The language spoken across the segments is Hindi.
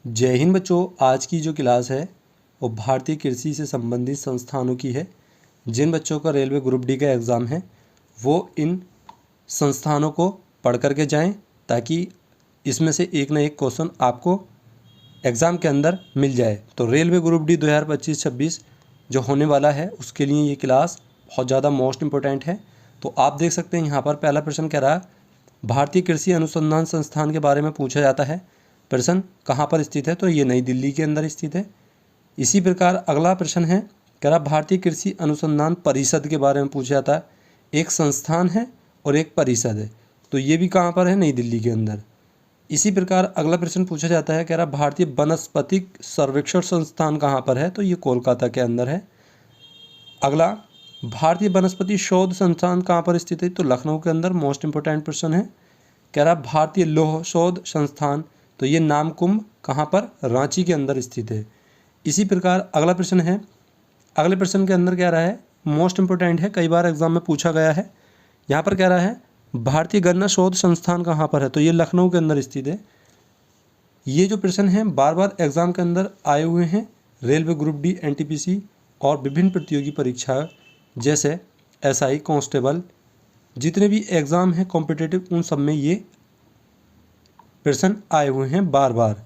जय हिंद बच्चों। आज की जो क्लास है वो भारतीय कृषि से संबंधित संस्थानों की है। जिन बच्चों का रेलवे ग्रुप डी का एग्ज़ाम है वो इन संस्थानों को पढ़ करके जाएं, ताकि इसमें से एक ना एक क्वेश्चन आपको एग्ज़ाम के अंदर मिल जाए। तो रेलवे ग्रुप डी 2025-26 जो होने वाला है उसके लिए ये क्लास बहुत ज़्यादा मोस्ट इम्पोर्टेंट है। तो आप देख सकते हैं यहाँ पर पहला प्रश्न कह रहा है भारतीय कृषि अनुसंधान संस्थान के बारे में पूछा जाता है। प्रश्न कहाँ पर स्थित है? तो ये नई दिल्ली के अंदर स्थित है। इसी प्रकार अगला प्रश्न है कह रहा भारतीय कृषि अनुसंधान परिषद के बारे में पूछा जाता है। एक संस्थान है और एक परिषद है, तो ये भी कहाँ पर है? नई दिल्ली के अंदर। इसी प्रकार अगला प्रश्न पूछा जाता है कह रहा भारतीय वनस्पतिक सर्वेक्षण संस्थान कहाँ पर है? तो ये कोलकाता के अंदर है। अगला भारतीय वनस्पति शोध संस्थान कहाँ पर स्थित है? तो लखनऊ के अंदर। मोस्ट इंपोर्टेंट प्रश्न है। कह रहा भारतीय लौह शोध संस्थान, तो ये नामकुम कहाँ पर? रांची के अंदर स्थित है। इसी प्रकार अगला प्रश्न है, अगले प्रश्न के अंदर कह रहा है मोस्ट इंपोर्टेंट है, कई बार एग्जाम में पूछा गया है। यहाँ पर कह रहा है भारतीय गन्ना शोध संस्थान कहाँ पर है? तो ये लखनऊ के अंदर स्थित है। ये जो प्रश्न हैं बार बार एग्जाम के अंदर आए हुए हैं। रेलवे ग्रुप डी, एनटीपीसी और विभिन्न प्रतियोगी परीक्षा जैसे एसआई, कांस्टेबल, जितने भी एग्ज़ाम हैं कॉम्पिटिटिव, उन सब में ये प्रश्न आए हुए हैं बार बार।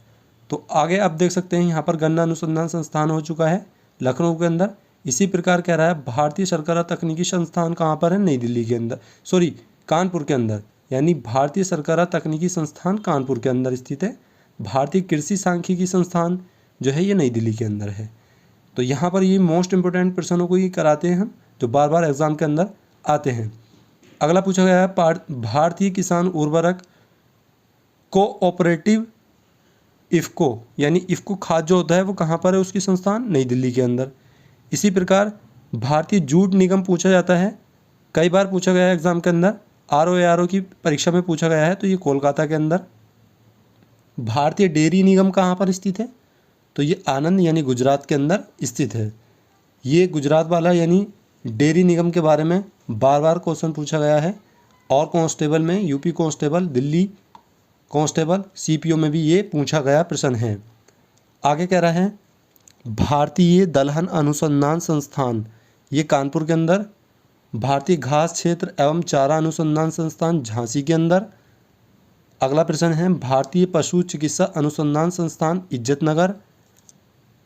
तो आगे आप देख सकते हैं यहाँ पर गन्ना अनुसंधान संस्थान हो चुका है लखनऊ के अंदर। इसी प्रकार कह रहा है भारतीय सरकारा तकनीकी संस्थान कहाँ पर है? नई दिल्ली के अंदर, सॉरी कानपुर के अंदर। यानी भारतीय सरकारा तकनीकी संस्थान कानपुर के अंदर स्थित है। भारतीय कृषि सांख्यिकी संस्थान जो है ये नई दिल्ली के अंदर है। तो यहाँ पर ये मोस्ट इंपोर्टेंट प्रश्नों को ये कराते हैं हम, जो बार बार एग्जाम के अंदर आते हैं। अगला पूछा गया है भारतीय किसान उर्वरक कोऑपरेटिव इफ़को, यानी इफ़को खाद जो होता है वो कहाँ पर है? उसकी संस्थान नई दिल्ली के अंदर। इसी प्रकार भारतीय जूट निगम पूछा जाता है, कई बार पूछा गया है एग्जाम के अंदर। आरओ की परीक्षा में पूछा गया है, तो ये कोलकाता के अंदर। भारतीय डेयरी निगम कहाँ पर स्थित है? तो ये आनंद यानी गुजरात के अंदर स्थित है। ये गुजरात वाला यानी डेयरी निगम के बारे में बार बार क्वेश्चन पूछा गया है। और कांस्टेबल में UP constable, Delhi constable, CPO में भी ये पूछा गया प्रश्न है। आगे कह रहा है भारतीय दलहन अनुसंधान संस्थान, ये कानपुर के अंदर। भारतीय घास क्षेत्र एवं चारा अनुसंधान संस्थान झांसी के अंदर। अगला प्रश्न है भारतीय पशु चिकित्सा अनुसंधान संस्थान इज्जतनगर।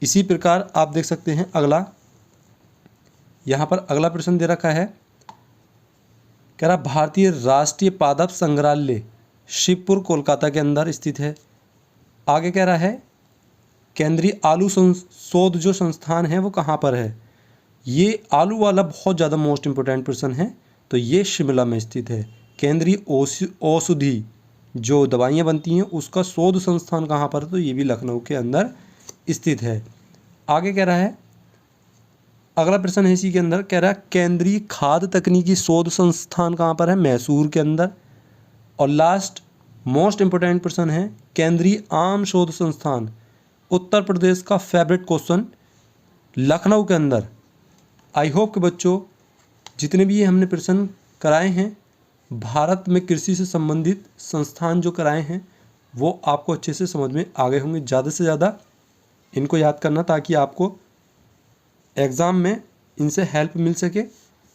इसी प्रकार आप देख सकते हैं अगला, यहाँ पर अगला प्रश्न दे रखा है कह रहा भारतीय राष्ट्रीय पादप संग्रहालय शिवपुर कोलकाता के अंदर स्थित है। आगे कह रहा है केंद्रीय आलू शोध जो संस्थान है वो कहाँ पर है? ये आलू वाला बहुत ज़्यादा मोस्ट इंपोर्टेंट प्रश्न है। तो ये शिमला में स्थित है। केंद्रीय औषधि जो दवाइयाँ बनती हैं उसका शोध संस्थान कहाँ पर है? तो ये भी लखनऊ के अंदर स्थित है। आगे कह रहा है अगला प्रश्न है इसी के अंदर, कह रहा है केंद्रीय खाद्य तकनीकी शोध संस्थान कहाँ पर है? मैसूर के अंदर। और लास्ट मोस्ट इंपोर्टेंट प्रश्न है केंद्रीय आम शोध संस्थान, उत्तर प्रदेश का फेवरेट क्वेश्चन, लखनऊ के अंदर। आई होप कि बच्चों जितने भी ये हमने प्रश्न कराए हैं भारत में कृषि से संबंधित संस्थान जो कराए हैं वो आपको अच्छे से समझ में आ गए होंगे। ज़्यादा से ज़्यादा इनको याद करना, ताकि आपको एग्ज़ाम में इनसे हेल्प मिल सके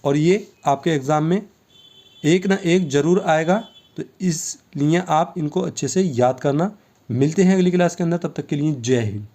और ये आपके एग्ज़ाम में एक ना एक ज़रूर आएगा। तो इसलिए आप इनको अच्छे से याद करना। मिलते हैं अगली क्लास के अंदर, तब तक के लिए जय हिंद।